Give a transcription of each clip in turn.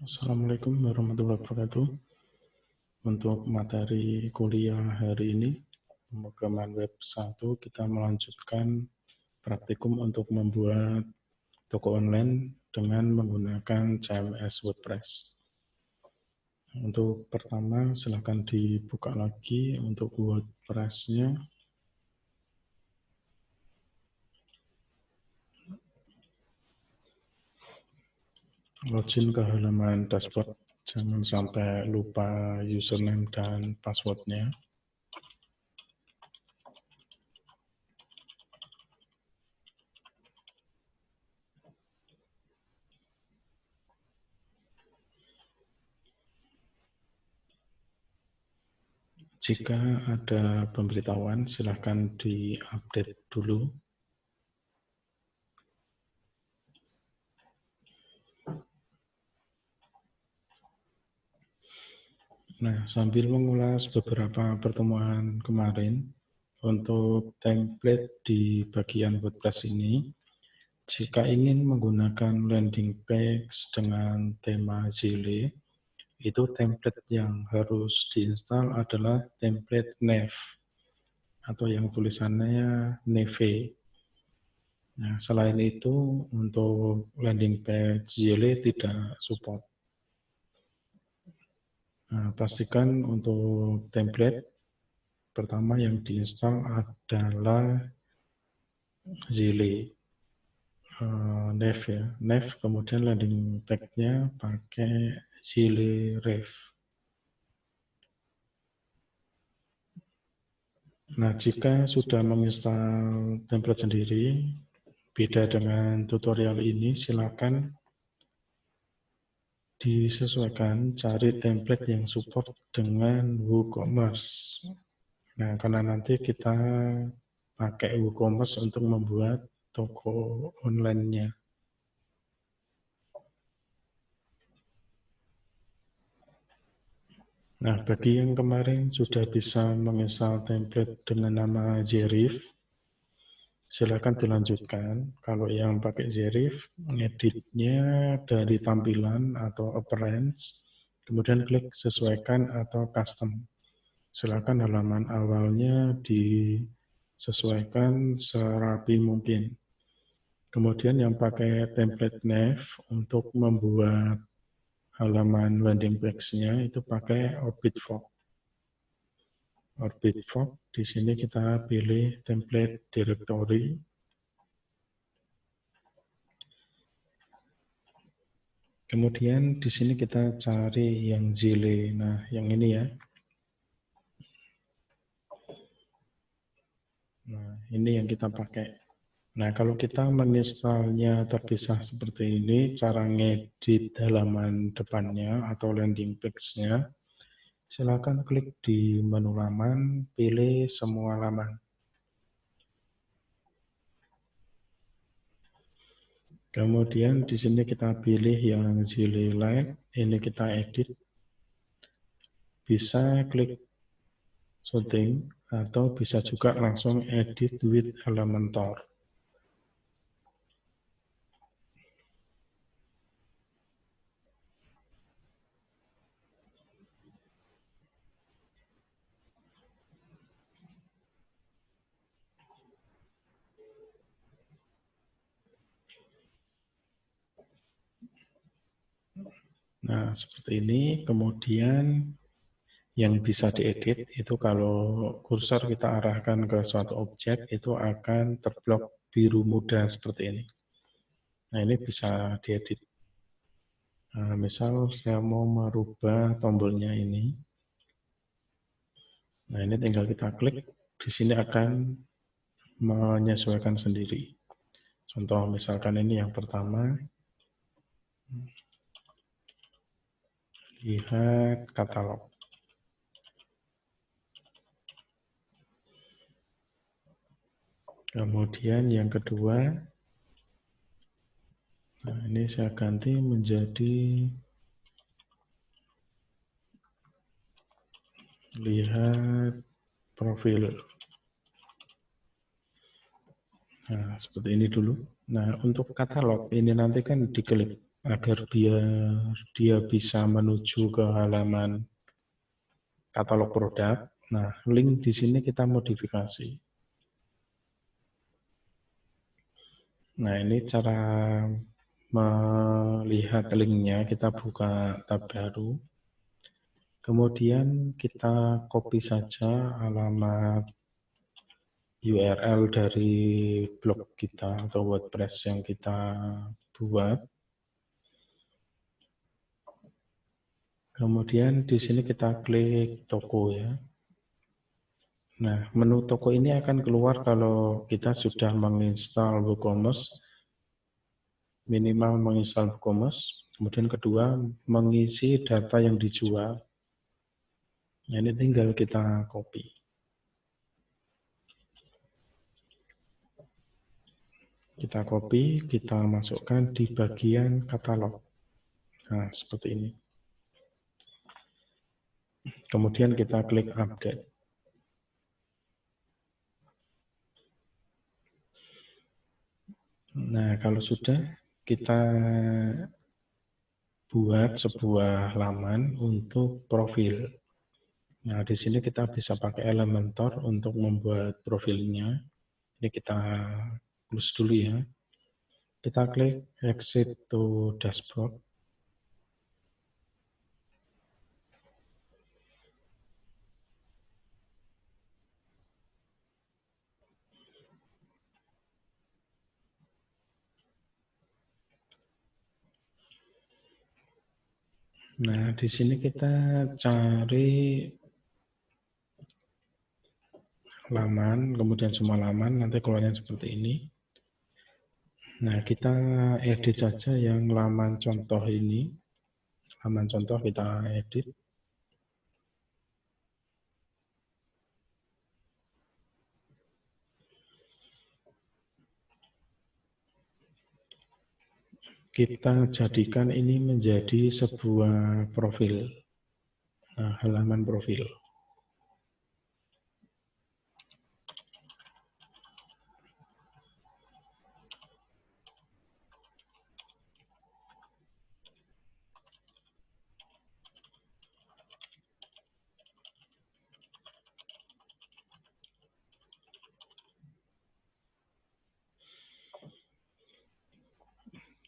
Assalamualaikum warahmatullahi wabarakatuh. Untuk materi kuliah hari ini, pemrograman web 1, kita melanjutkan praktikum untuk membuat toko online dengan menggunakan CMS WordPress. Untuk pertama, silakan dibuka lagi untuk WordPress-nya. Login ke halaman dashboard, jangan sampai lupa username dan password-nya. Jika ada pemberitahuan, silahkan di-update dulu. Nah, sambil mengulas beberapa pertemuan kemarin, untuk template di bagian WordPress ini, jika ingin menggunakan landing page dengan tema Zile, itu template yang harus diinstal adalah template Neve, atau yang tulisannya Neve. Nah, selain itu, untuk landing page Zile tidak support. Nah, pastikan untuk template pertama yang diinstal adalah Zile, Neve ya, Neve, kemudian landing page-nya pakai Zile Ref. Nah, jika sudah menginstal template sendiri, beda dengan tutorial ini, silakan disesuaikan, cari template yang support dengan WooCommerce. Nah, karena nanti kita pakai WooCommerce untuk membuat toko online-nya. Nah, bagi yang kemarin sudah bisa menginstal template dengan nama Zerif, silakan dilanjutkan. Kalau yang pakai Zerif, ngeditnya dari tampilan atau appearance, kemudian klik sesuaikan atau custom. Silakan halaman awalnya disesuaikan serapi mungkin. Kemudian yang pakai template Neve untuk membuat halaman landing page-nya itu pakai Orbitfog. Orbitfog, di sini kita pilih template directory. Kemudian di sini kita cari yang Zile. Nah, yang ini ya. Nah, ini yang kita pakai. Nah, kalau kita menginstalnya terpisah seperti ini, cara ngedit halaman depannya atau landing page-nya, silakan klik di menu laman, pilih semua laman. Kemudian di sini kita pilih yang Zile Light, ini kita edit. Bisa klik shooting atau bisa juga langsung edit with Elementor. Nah, seperti ini. Kemudian yang bisa diedit itu kalau kursor kita arahkan ke suatu objek itu akan terblok biru muda seperti ini. Nah, ini bisa diedit. Nah, misal saya mau merubah tombolnya ini. Nah, ini tinggal kita klik. Di sini akan menyesuaikan sendiri. Contoh misalkan ini yang pertama. Lihat katalog. Kemudian yang kedua, nah ini saya ganti menjadi lihat profil. Nah, seperti ini dulu. Nah, untuk katalog ini nanti kan diklik. agar biar dia bisa menuju ke halaman katalog produk. Nah, link di sini kita modifikasi. Nah, ini cara melihat linknya. Kita buka tab baru. Kemudian kita copy saja alamat URL dari blog kita atau WordPress yang kita buat. Kemudian di sini kita klik toko ya. Nah, menu toko ini akan keluar kalau kita sudah menginstal WooCommerce, minimal menginstal WooCommerce. Kemudian kedua, mengisi data yang dijual. Nah, ini tinggal kita copy. Kita copy, kita masukkan di bagian katalog. Nah, seperti ini. Kemudian kita klik update. Nah, kalau sudah, kita buat sebuah laman untuk profil. Nah, di sini kita bisa pakai Elementor untuk membuat profilnya. Ini kita close dulu ya. Kita klik exit to dashboard. Nah, di sini kita cari laman, kemudian semua laman, nanti keluarnya seperti ini. Nah, kita edit saja yang laman contoh ini. Laman contoh kita edit. Kita jadikan ini menjadi sebuah profil. Nah, halaman profil.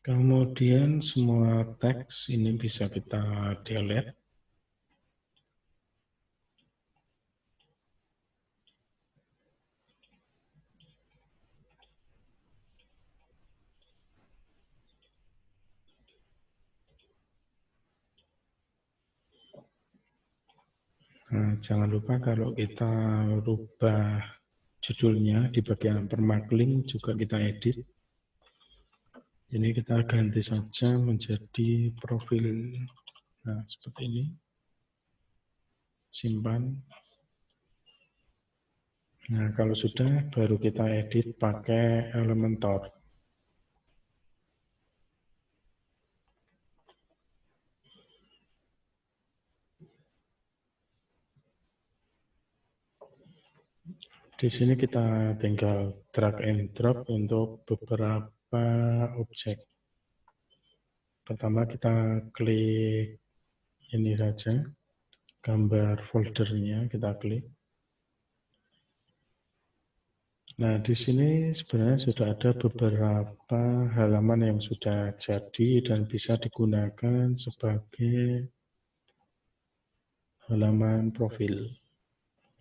Kemudian semua teks ini bisa kita delete. Nah, jangan lupa kalau kita rubah judulnya di bagian permark link juga kita edit. Ini kita ganti saja menjadi profil. Nah, seperti ini. Simpan. Nah, kalau sudah, baru kita edit pakai Elementor. Di sini kita tinggal drag and drop untuk beberapa objek. Pertama kita klik ini saja, gambar foldernya kita klik. Nah, di sini sebenarnya sudah ada beberapa halaman yang sudah jadi dan bisa digunakan sebagai halaman profil.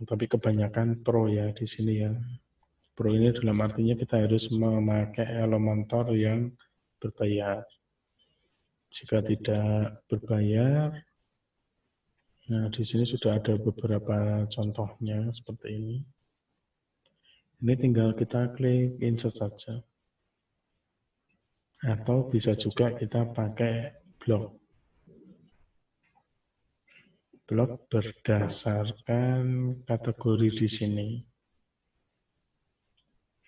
Tapi kebanyakan pro ya di sini ya. Pro ini dalam artinya kita harus memakai Elementor yang berbayar. Jika tidak berbayar, nah di sini sudah ada beberapa contohnya seperti ini. Ini tinggal kita klik insert saja. Atau bisa juga kita pakai blok. Blok berdasarkan kategori di sini.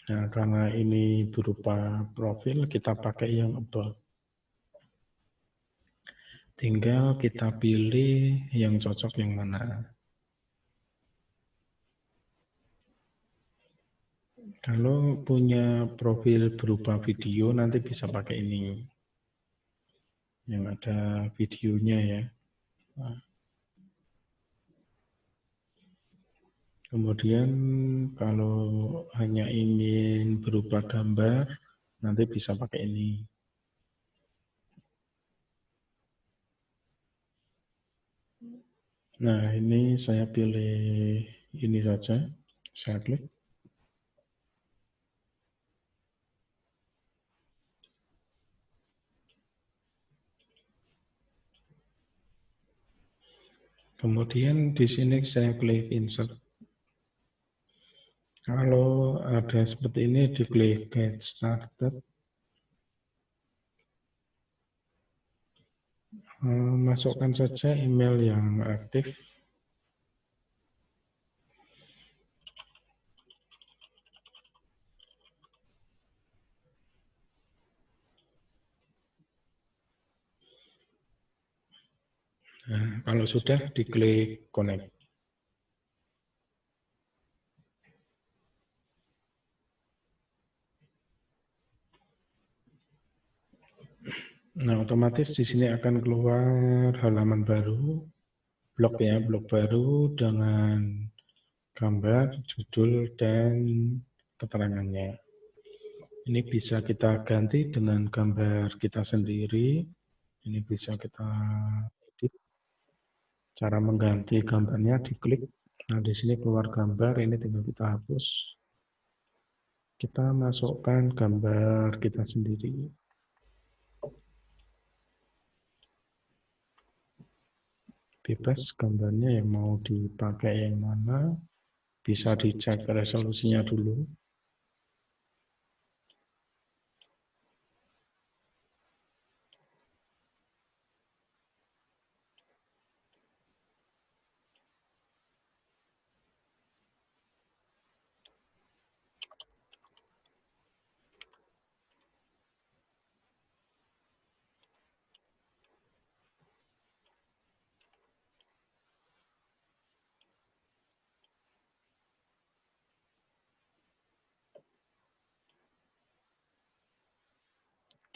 Nah, karena ini berupa profil, kita pakai yang about. Tinggal kita pilih yang cocok yang mana. Kalau punya profil berupa video, nanti bisa pakai ini. yang ada videonya ya. Nah, kemudian kalau hanya ingin berupa gambar, nanti bisa pakai ini. Nah, ini saya pilih ini saja, saya klik. Kemudian di sini saya klik insert. Kalau ada seperti ini, diklik get started. Masukkan saja email yang aktif. Nah, kalau sudah, diklik connect. Nah, otomatis di sini akan keluar halaman baru, blog ya, blog baru dengan gambar, judul, dan keterangannya. Ini bisa kita ganti dengan gambar kita sendiri. Ini bisa kita edit. Cara mengganti gambarnya diklik. Nah, di sini keluar gambar, ini tinggal kita hapus. Kita masukkan gambar kita sendiri. Bebas gambarnya yang mau dipakai yang mana, bisa dicek resolusinya dulu.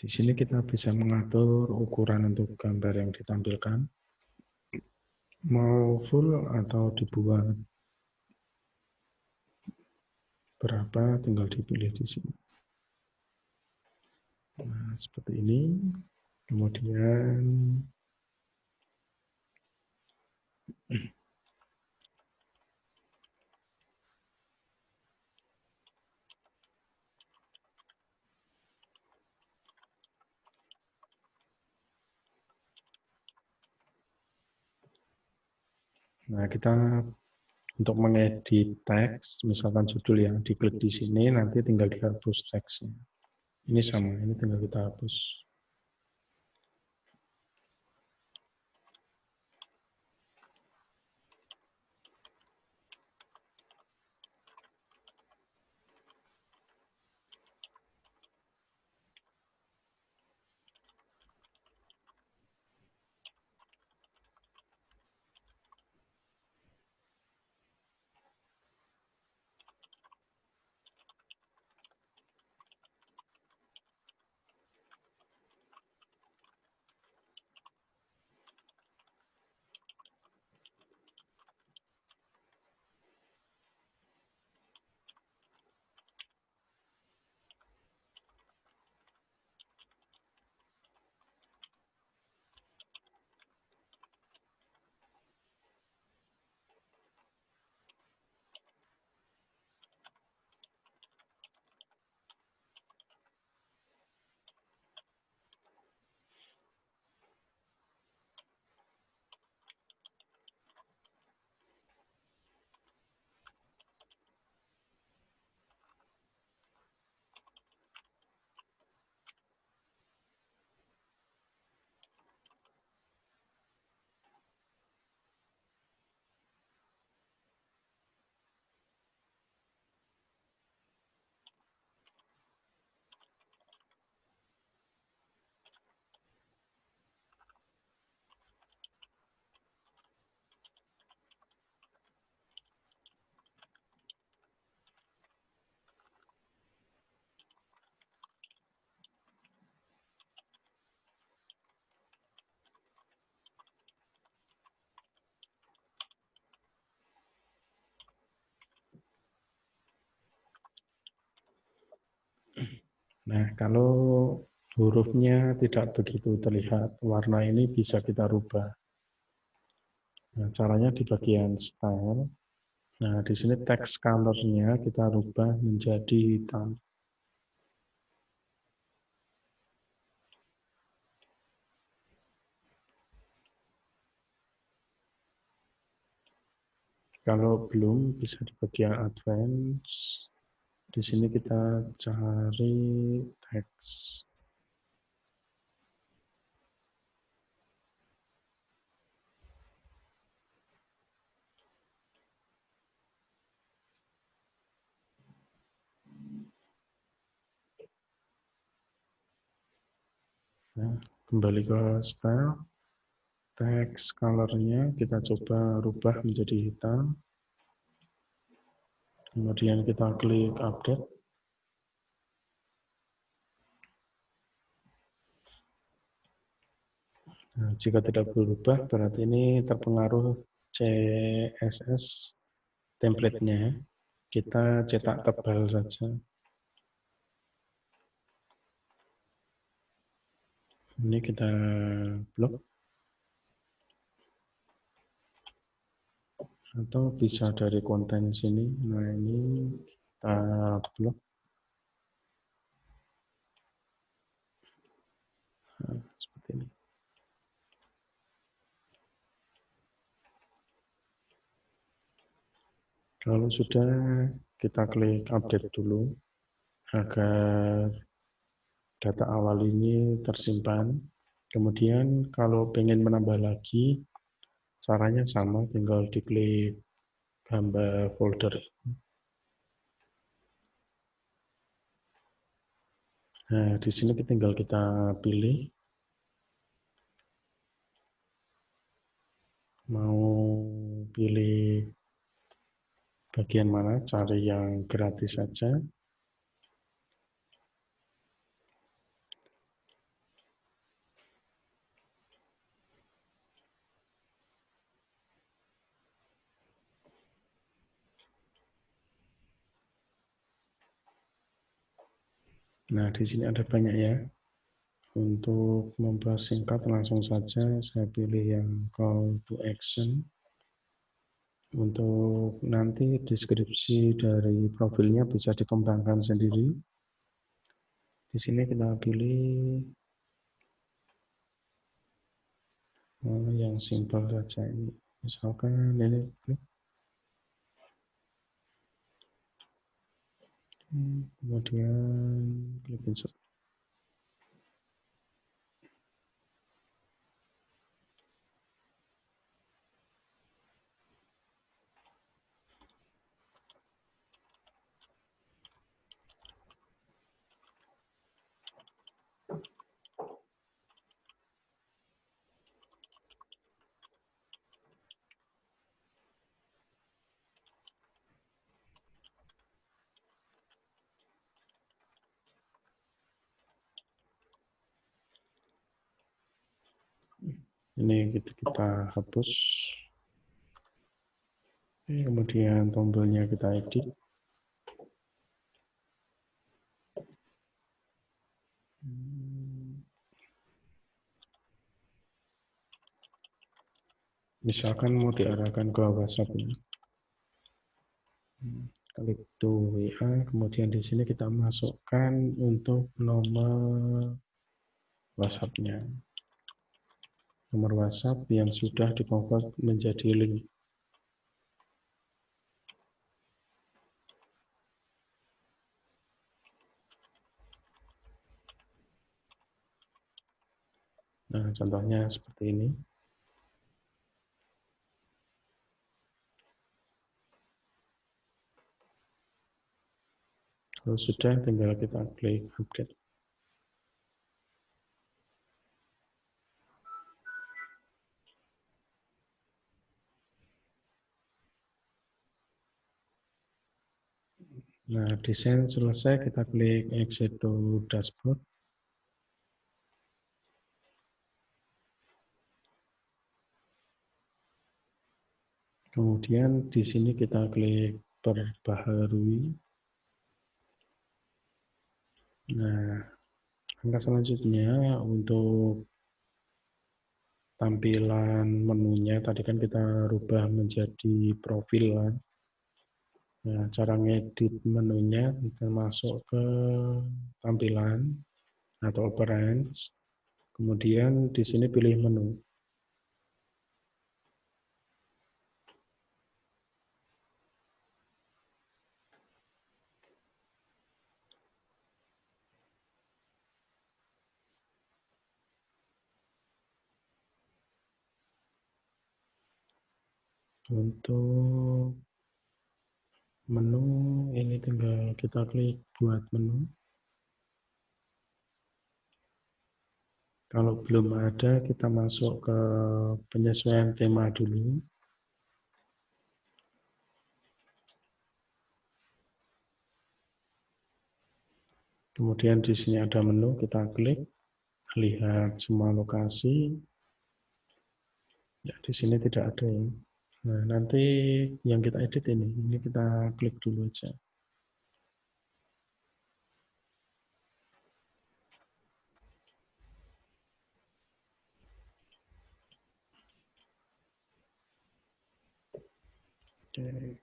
Di sini kita bisa mengatur ukuran untuk gambar yang ditampilkan, mau full atau dibuat berapa, tinggal dipilih di sini. Nah, seperti ini. Kemudian kita untuk mengedit teks, misalkan judul yang diklik di sini, nanti tinggal dihapus teksnya. Ini sama, ini tinggal kita hapus. Nah, kalau hurufnya tidak begitu terlihat, warna ini bisa kita rubah. Nah, caranya di bagian style. Nah, di sini text color-nya kita rubah menjadi hitam. Kalau belum, bisa di bagian advance. Di sini kita cari teks. Nah, kembali ke style. Teks color-nya kita coba rubah menjadi hitam. Kemudian kita klik update. Nah, jika tidak berubah, berarti ini terpengaruh CSS template-nya. Kita cetak tebal saja. Ini kita blok. Atau bisa dari konten sini. Nah, ini kita blok. Nah, seperti ini. Kalau sudah, kita klik update dulu agar data awal ini tersimpan. Kemudian kalau pengen menambah lagi, caranya sama, tinggal diklik gambar folder. Nah, di sini tinggal kita pilih mau pilih bagian mana, cari yang gratis saja. Nah, di sini ada banyak ya. Untuk mempersingkat langsung saja saya pilih yang call to action. Untuk nanti deskripsi dari profilnya bisa dikembangkan sendiri. Di sini kita pilih yang simpel saja ini. Misalkan ini klik. Kemudian klik insert. Ini kita hapus. Kemudian tombolnya kita edit. Misalkan mau diarahkan ke WhatsApp ini. Klik to WA, kemudian di sini kita masukkan untuk nomor WhatsApp-nya. Nomor WhatsApp yang sudah di-convert menjadi link. Nah, contohnya seperti ini. Kalau sudah, tinggal kita klik update. Nah, desain selesai, kita klik exit to dashboard. Kemudian di sini kita klik perbaharui. Nah, langkah selanjutnya untuk tampilan menunya tadi kan kita rubah menjadi profil kan. Nah, cara ngedit menunya kita masuk ke tampilan atau appearance. Kemudian di sini pilih menu. Untuk menu ini tinggal kita klik buat menu. Kalau belum ada, kita masuk ke penyesuaian tema dulu. Kemudian di sini ada menu, kita klik, lihat semua lokasi. Ya, di sini tidak ada ya. Nah, nanti yang kita edit ini kita klik dulu aja. Oke.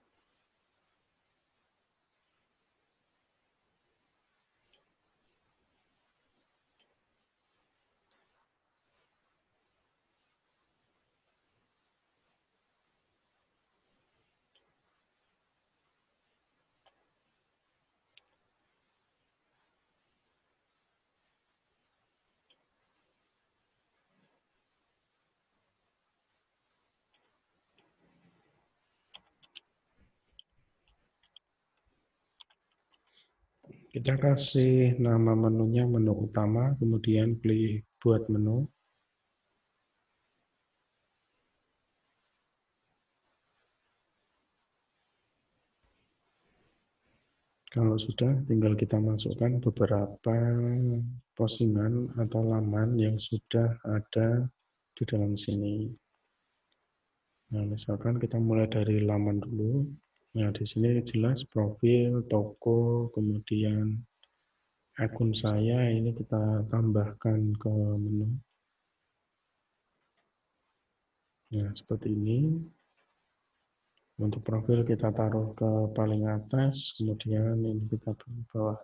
Kita kasih nama menunya menu utama, kemudian klik buat menu. Kalau sudah, tinggal kita masukkan beberapa postingan atau laman yang sudah ada di dalam sini. Nah, misalkan kita mulai dari laman dulu. Nah, di sini jelas profil, toko, kemudian akun saya ini kita tambahkan ke menu. Nah, seperti ini. Untuk profil kita taruh ke paling atas, kemudian ini kita bawah.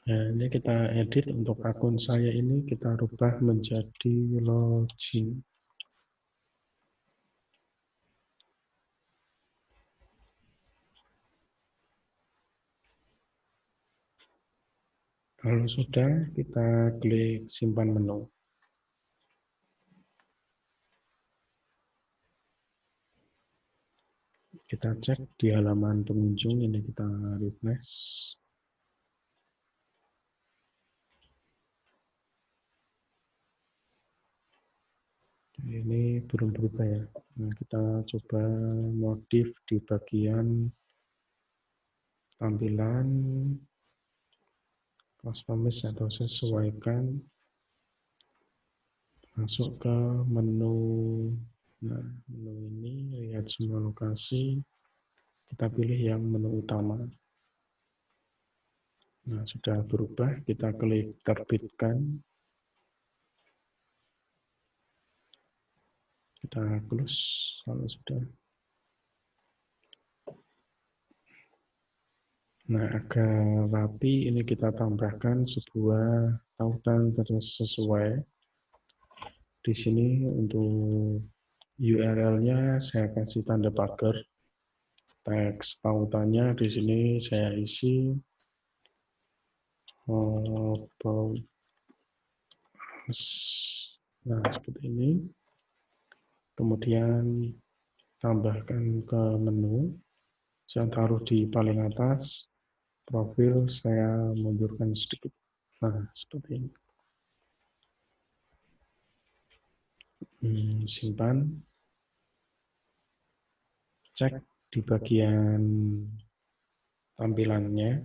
Nah, ini kita edit untuk akun saya ini kita rubah menjadi login. Kalau sudah, kita klik simpan menu. Kita cek di halaman pengunjung, ini kita refresh. Ini belum berubah ya. Nah, kita coba modif di bagian tampilan, customize atau sesuaikan, masuk ke menu. Nah, menu ini lihat semua lokasi, kita pilih yang menu utama. Nah, sudah berubah, kita klik terbitkan. Kita close kalau sudah. Nah, agar rapi ini kita tambahkan sebuah tautan terus sesuai. Di sini untuk URL-nya saya kasih tanda pagar. Teks tautannya di sini saya isi nah seperti ini. Kemudian tambahkan ke menu. Saya taruh di paling atas. Profil saya mundurkan sedikit. Nah, seperti ini. Simpan. Cek di bagian tampilannya.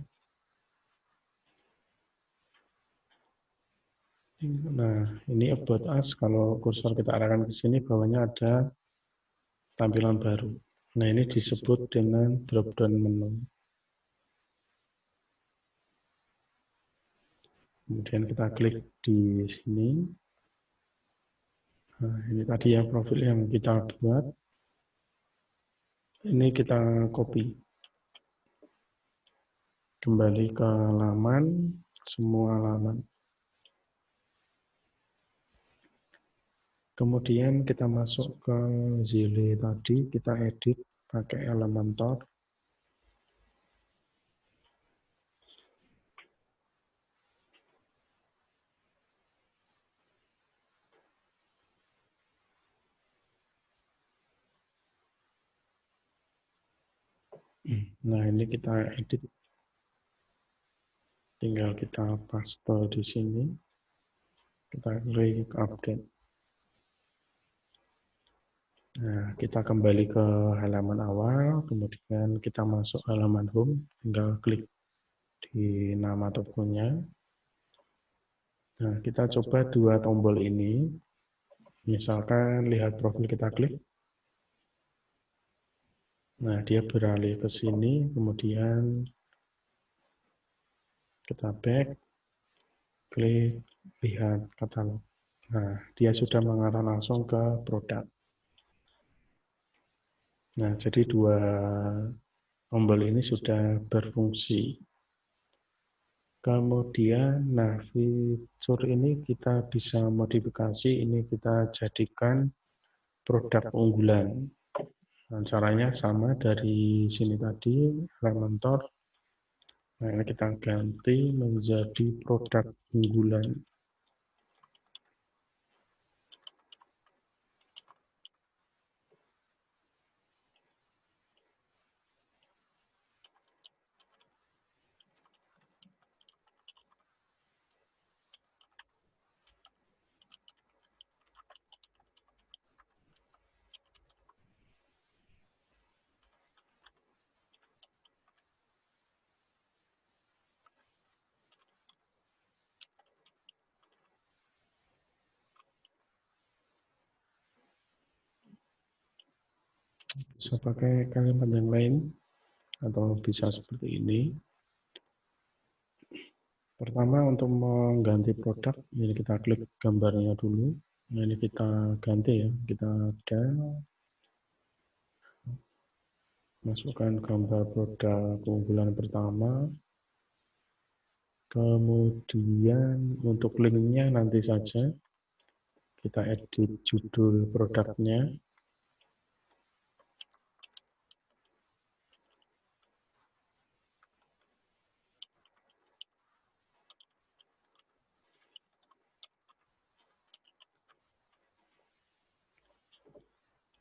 Nah, ini about us. Kalau kursor kita arahkan ke sini, bawahnya ada tampilan baru. Nah, ini disebut dengan drop down menu. Kemudian kita klik di sini. Nah, ini tadi ya profil yang kita buat. Ini kita copy. Kembali ke halaman, semua halaman. Kemudian kita masuk ke Zile tadi, kita edit pakai Elementor. Nah, ini kita edit. Tinggal kita paste di sini. Kita klik update. Nah, kita kembali ke halaman awal, kemudian kita masuk halaman home, tinggal klik di nama tokonya. Nah, kita coba dua tombol ini. Misalkan lihat profil kita klik. Nah, dia beralih ke sini, kemudian kita back, klik, lihat katalog. Nah, dia sudah mengarah langsung ke produk. Nah, jadi dua tombol ini sudah berfungsi. Kemudian, nah fitur ini kita bisa modifikasi, ini kita jadikan produk unggulan. Nah, caranya sama dari sini tadi, Elementor. Nah, ini kita ganti menjadi produk unggulan. Bisa pakai kalimat yang lain, atau bisa seperti ini. Pertama, untuk mengganti produk, ini kita klik gambarnya dulu. Nah, ini kita ganti ya, kita ada masukkan gambar produk keunggulan pertama. Kemudian untuk linknya nanti saja kita edit judul produknya.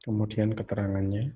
Kemudian keterangannya.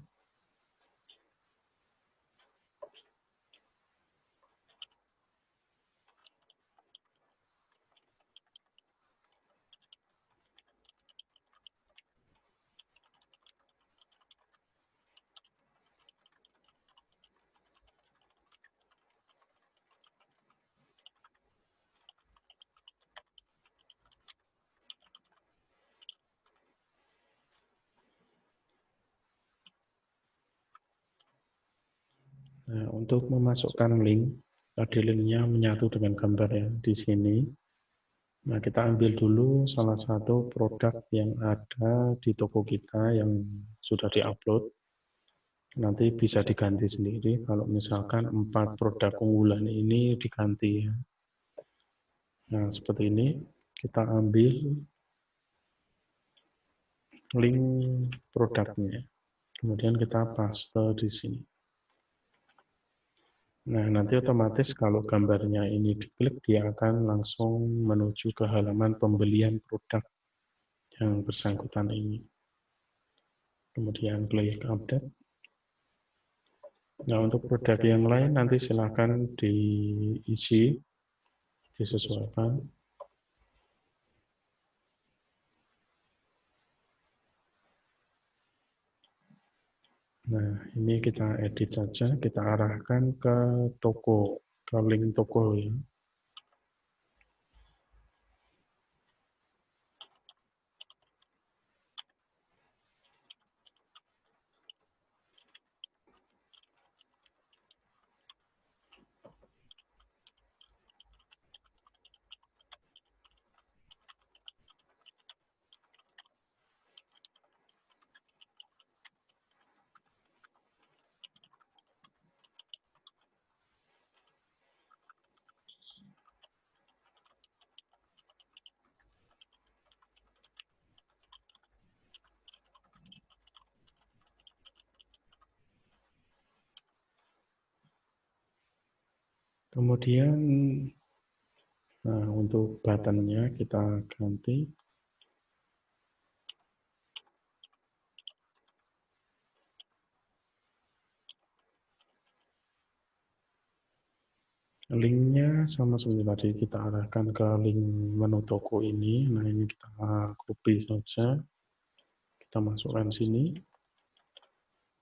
Nah, untuk memasukkan link, tadi linknya menyatu dengan gambar ya di sini. Nah, kita ambil dulu salah satu produk yang ada di toko kita yang sudah diupload. Nanti bisa diganti sendiri kalau misalkan 4 produk unggulan ini diganti ya. Nah, seperti ini. Kita ambil link produknya. Kemudian kita paste di sini. Nah, nanti otomatis kalau gambarnya ini diklik, dia akan langsung menuju ke halaman pembelian produk yang bersangkutan ini. Kemudian klik update. Nah, untuk produk yang lain nanti silakan diisi, disesuaikan. Nah, ini kita edit saja, kita arahkan ke toko, ke link toko ya. Kemudian, nah untuk buttonnya kita ganti. Linknya sama seperti tadi, kita arahkan ke link menu toko ini. Nah ini kita copy saja, kita masukkan sini.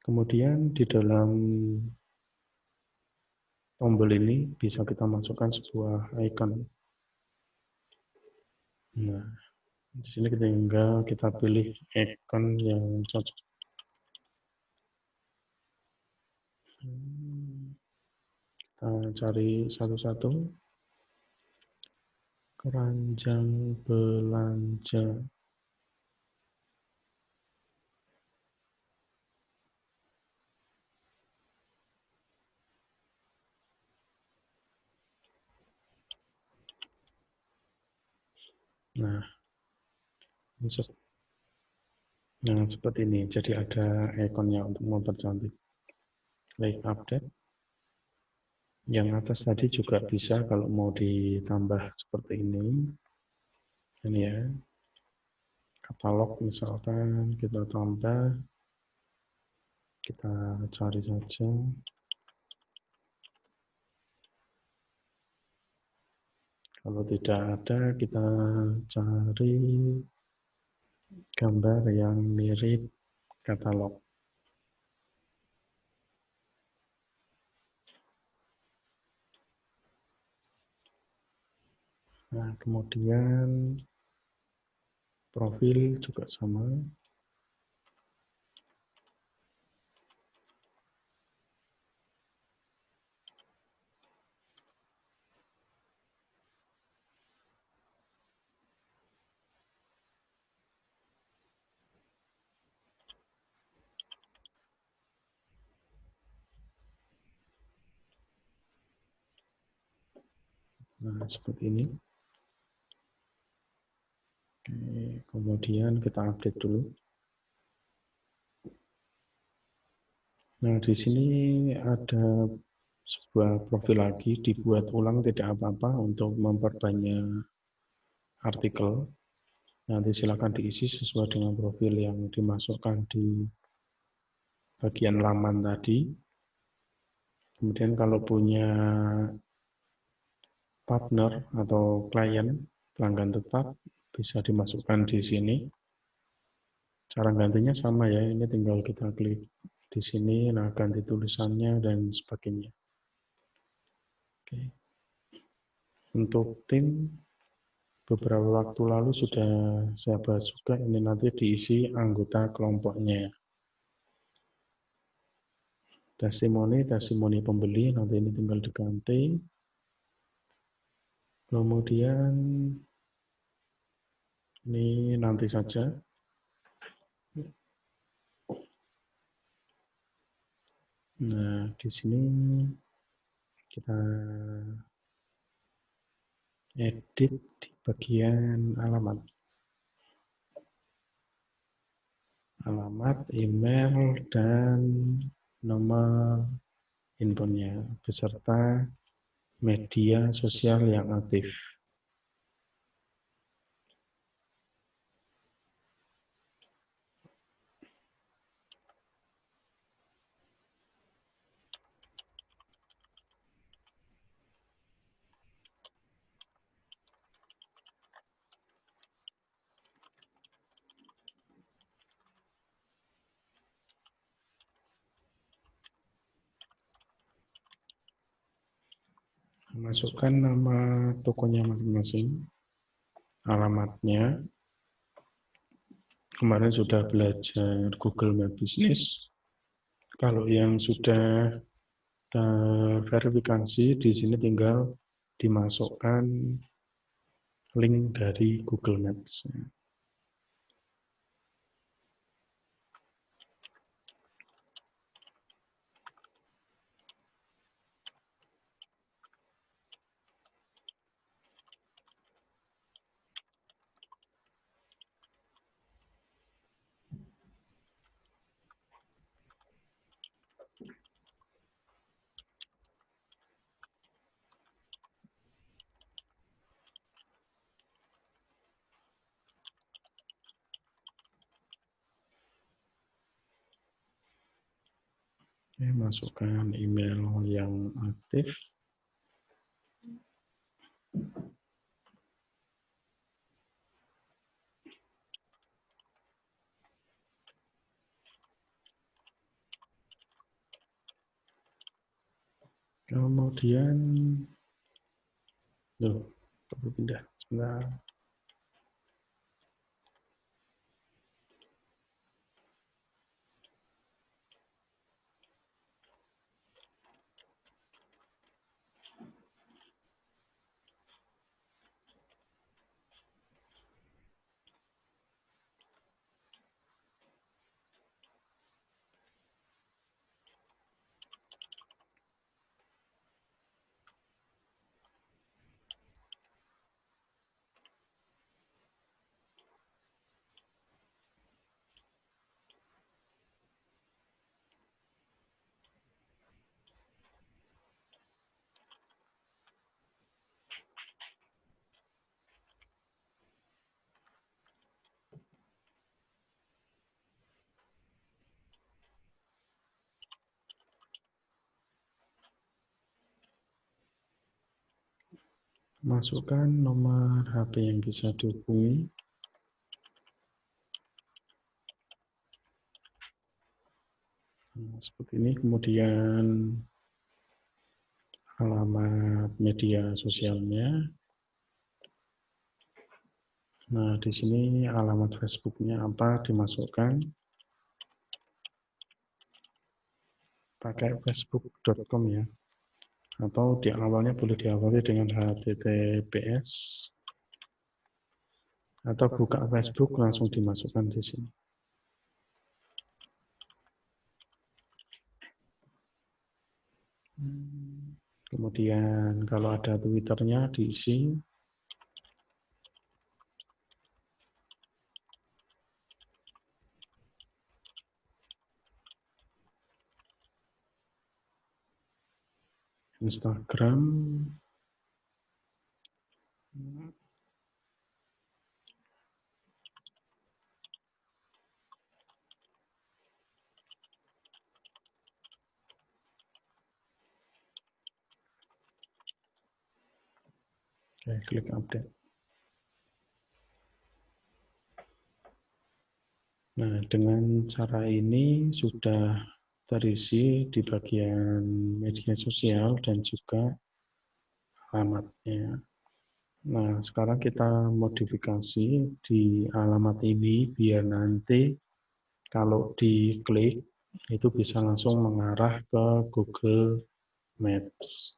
Kemudian di dalam tombol ini bisa kita masukkan sebuah icon. Nah, di sini tinggal kita pilih icon yang cocok. Kita cari satu-satu. Keranjang belanja. Nah, seperti ini. Jadi ada ikonnya untuk mempercantik. Klik update. Yang atas tadi juga bisa kalau mau ditambah seperti ini. Ini ya. Katalog misalkan kita tambah. Kita cari saja. Kalau tidak ada, kita cari gambar yang mirip katalog. Nah, kemudian profil juga sama. Nah, seperti ini. Oke, kemudian kita update dulu. Nah, di sini ada sebuah profil lagi, dibuat ulang tidak apa-apa untuk memperbanyak artikel. Nanti silakan diisi sesuai dengan profil yang dimasukkan di bagian laman tadi. Kemudian kalau punya partner atau klien, pelanggan tetap, bisa dimasukkan di sini. Cara gantinya sama ya, ini tinggal kita klik di sini, nah ganti tulisannya dan sebagainya. Oke. Untuk tim, beberapa waktu lalu sudah saya bahas juga, ini nanti diisi anggota kelompoknya. Testimoni pembeli, nanti ini tinggal diganti. Kemudian ini nanti saja. Nah, di sini kita edit di bagian alamat. Alamat, email, dan nomor handphonenya beserta media sosial yang aktif. Masukkan nama tokonya masing-masing, alamatnya. Kemarin sudah belajar Google My Business. Kalau yang sudah terverifikasi, di sini tinggal dimasukkan link dari Google Maps. Oke, masukkan email yang aktif. Kemudian, perlu pindah sebentar. Masukkan nomor HP yang bisa dihubungi. Nah, seperti ini. Kemudian alamat media sosialnya. Nah, di sini alamat Facebooknya apa dimasukkan. Pakai facebook.com ya. Atau di awalnya boleh diawali dengan HTTPS. Atau buka Facebook langsung dimasukkan di sini. Kemudian kalau ada Twitternya diisi. Instagram. Oke, klik update. Nah, dengan cara ini sudah terisi di bagian media sosial dan juga alamatnya. Nah, sekarang kita modifikasi di alamat ini biar nanti kalau diklik itu bisa langsung mengarah ke Google Maps.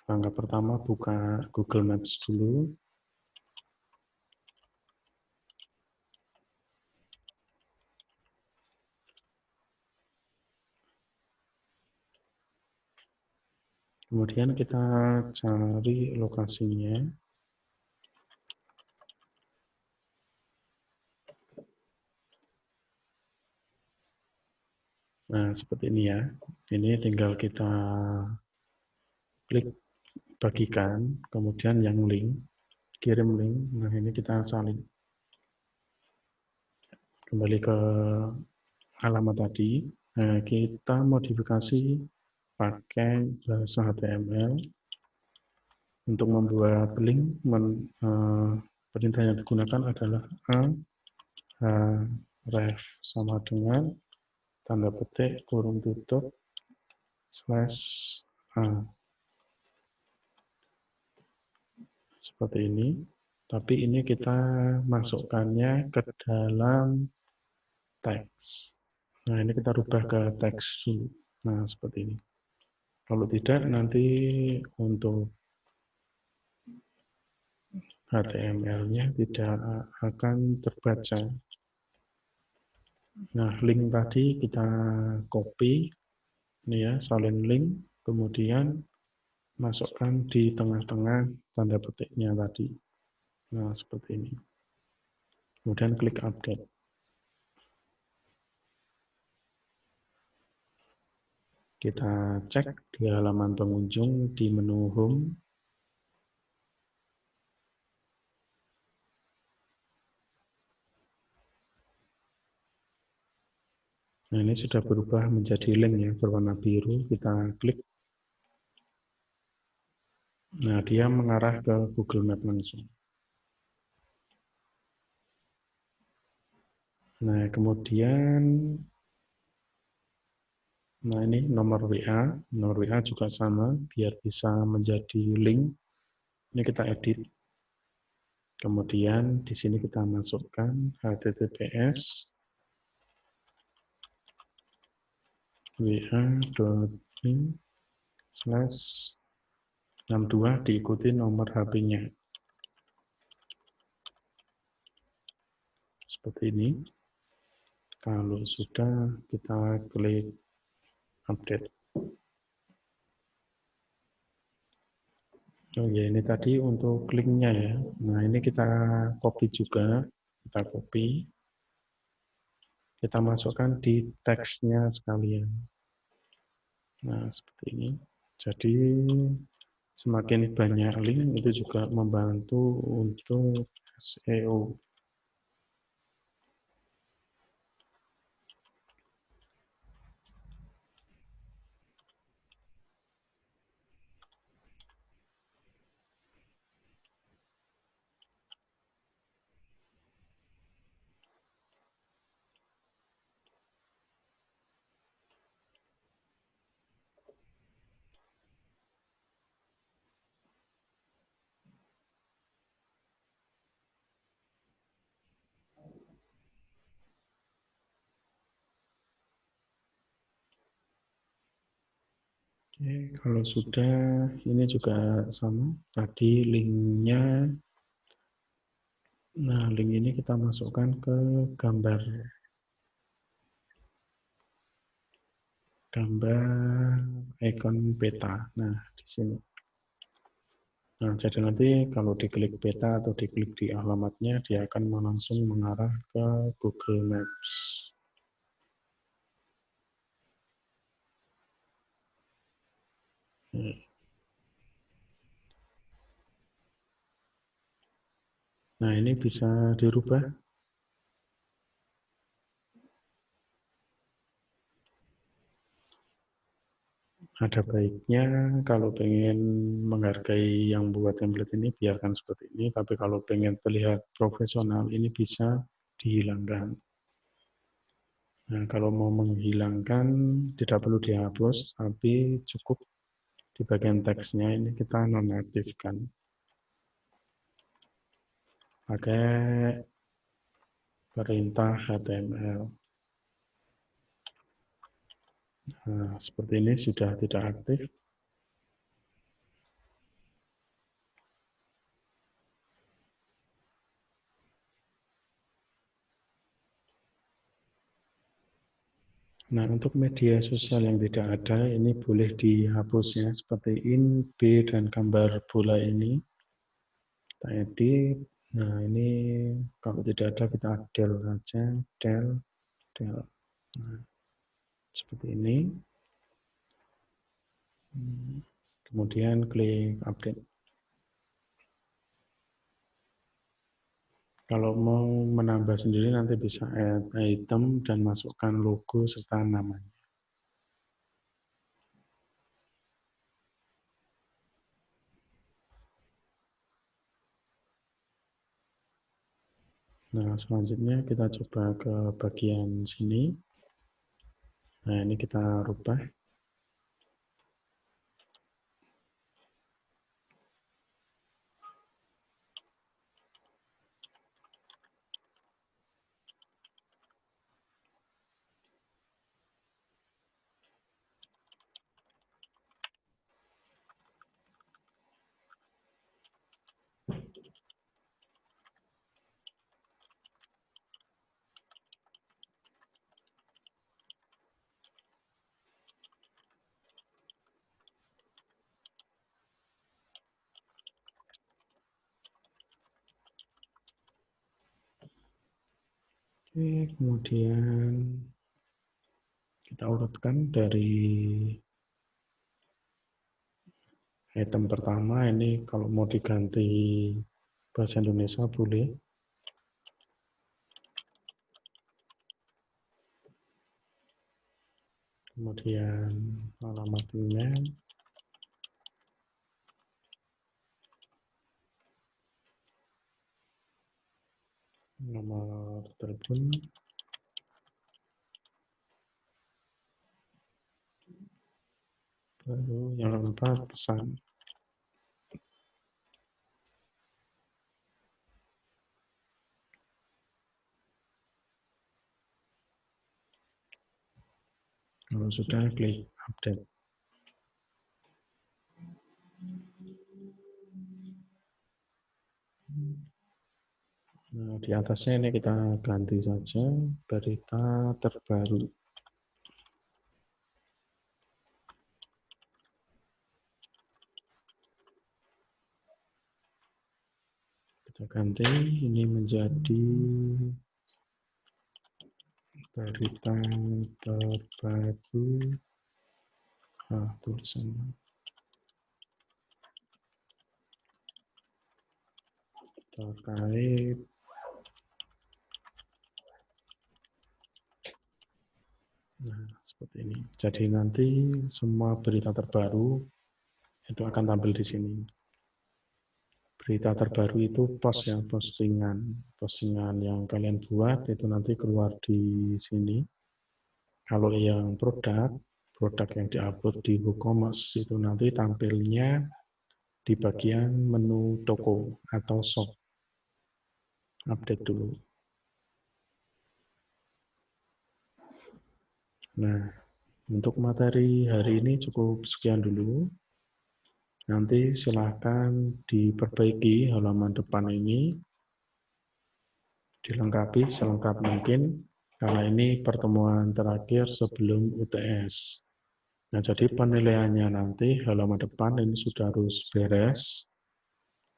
Langkah pertama buka Google Maps dulu. Kemudian kita cari lokasinya. Nah, seperti ini ya. Ini tinggal kita klik bagikan, kemudian yang link, kirim link. Nah, ini kita salin. Kembali ke alamat tadi. Nah, kita modifikasi pakai bahasa HTML. Untuk membuat link, perintah yang digunakan adalah ref sama dengan tanda petik kurung tutup /a. Seperti ini. Tapi ini kita masukkannya ke dalam teks. Nah, ini kita rubah ke teks dulu. Nah, seperti ini. Kalau tidak, nanti untuk HTML-nya tidak akan terbaca. Nah, link tadi kita copy, ini ya, salin link, kemudian masukkan di tengah-tengah tanda petiknya tadi. Nah, seperti ini. Kemudian klik update. Kita cek di halaman pengunjung di menu home. Nah, ini sudah berubah menjadi link ya, berwarna biru. Kita klik. Nah, dia mengarah ke Google Map langsung. Nah, kemudian, nah ini nomor WA. Nomor WA juga sama, biar bisa menjadi link. Ini kita edit. Kemudian di sini kita masukkan https wa.in/62 diikuti nomor HP-nya. Seperti ini. Kalau sudah, kita klik update. Oh ya, ini tadi untuk linknya ya. Nah, ini kita copy juga. Kita copy. Kita masukkan di teksnya sekalian. Nah, seperti ini. Jadi, semakin banyak link itu juga membantu untuk SEO. Oke, kalau sudah, ini juga sama. Tadi linknya, nah link ini kita masukkan ke gambar icon peta. Nah, di sini. Nah, jadi nanti kalau diklik peta atau diklik di alamatnya, dia akan langsung mengarah ke Google Maps. Nah, ini bisa dirubah. Ada baiknya kalau pengen menghargai yang buat template ini, biarkan seperti ini. Tapi kalau pengen terlihat profesional, ini bisa dihilangkan. Nah, kalau mau menghilangkan, tidak perlu dihapus, tapi cukup di bagian teksnya ini kita nonaktifkan. Pakai perintah HTML. Nah, seperti ini sudah tidak aktif. Nah, untuk media sosial yang tidak ada, ini boleh dihapus ya, seperti in, B, dan gambar bola ini. Kita edit. Nah, ini kalau tidak ada, kita del saja, del. Nah, seperti ini. Kemudian klik update. Kalau mau menambah sendiri nanti bisa add item dan masukkan logo serta namanya. Nah, selanjutnya kita coba ke bagian sini. Nah, ini kita rubah. Oke, kemudian kita urutkan dari item pertama. Ini kalau mau diganti bahasa Indonesia boleh. kemudian alamat email, nomor telepon, lalu yang keempat pesan. Kalau sudah, klik update. Nah, di atasnya ini kita ganti saja berita terbaru. Kita ganti ini menjadi berita terbaru. Tulisannya terkait seperti ini. Jadi nanti semua berita terbaru itu akan tampil di sini. Berita terbaru itu post ya, postingan yang kalian buat itu nanti keluar di sini. Kalau yang produk yang diupload di WooCommerce itu nanti tampilnya di bagian menu toko atau shop. Update dulu. Nah, untuk materi hari ini cukup sekian dulu. Nanti silahkan diperbaiki halaman depan ini, dilengkapi selengkap mungkin, karena ini pertemuan terakhir sebelum UTS. Nah, jadi penilaiannya nanti halaman depan ini sudah harus beres.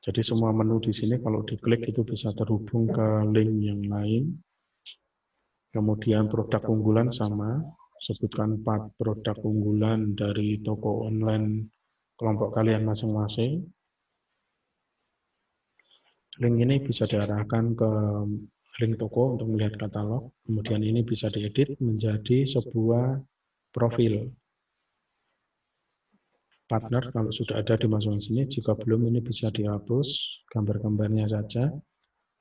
Jadi semua menu di sini kalau diklik itu bisa terhubung ke link yang lain. Kemudian produk unggulan sama, sebutkan 4 produk unggulan dari toko online kelompok kalian masing-masing. Link ini bisa diarahkan ke link toko untuk melihat katalog. Kemudian ini bisa diedit menjadi sebuah profil partner kalau sudah ada dimasukkan sini. Jika belum ini bisa dihapus gambar-gambarnya saja.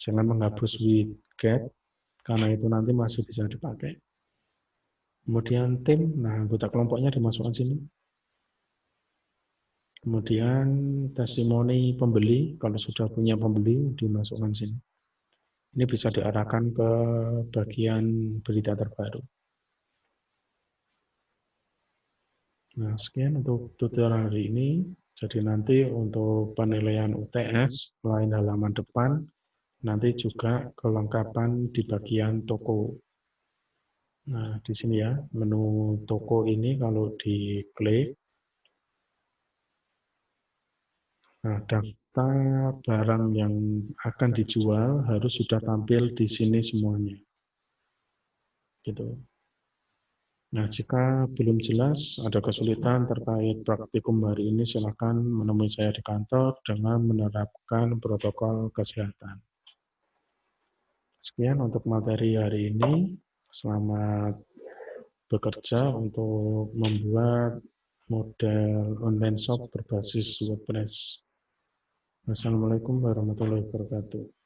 Jangan menghapus widget karena itu nanti masih bisa dipakai. Kemudian tim, nah anggota kelompoknya dimasukkan sini. Kemudian testimoni pembeli, kalau sudah punya pembeli dimasukkan sini. Ini bisa diarahkan ke bagian berita terbaru. Nah, sekian untuk tutorial hari ini. Jadi nanti untuk penilaian UTS, selain halaman depan, nanti juga kelengkapan di bagian toko. Nah, di sini ya, menu toko ini kalau diklik, nah, daftar barang yang akan dijual harus sudah tampil di sini semuanya. Gitu. Nah, jika belum jelas, ada kesulitan terkait praktikum hari ini, silakan menemui saya di kantor dengan menerapkan protokol kesehatan. Sekian untuk materi hari ini. Selamat bekerja untuk membuat model online shop berbasis WordPress. Wassalamualaikum warahmatullahi wabarakatuh.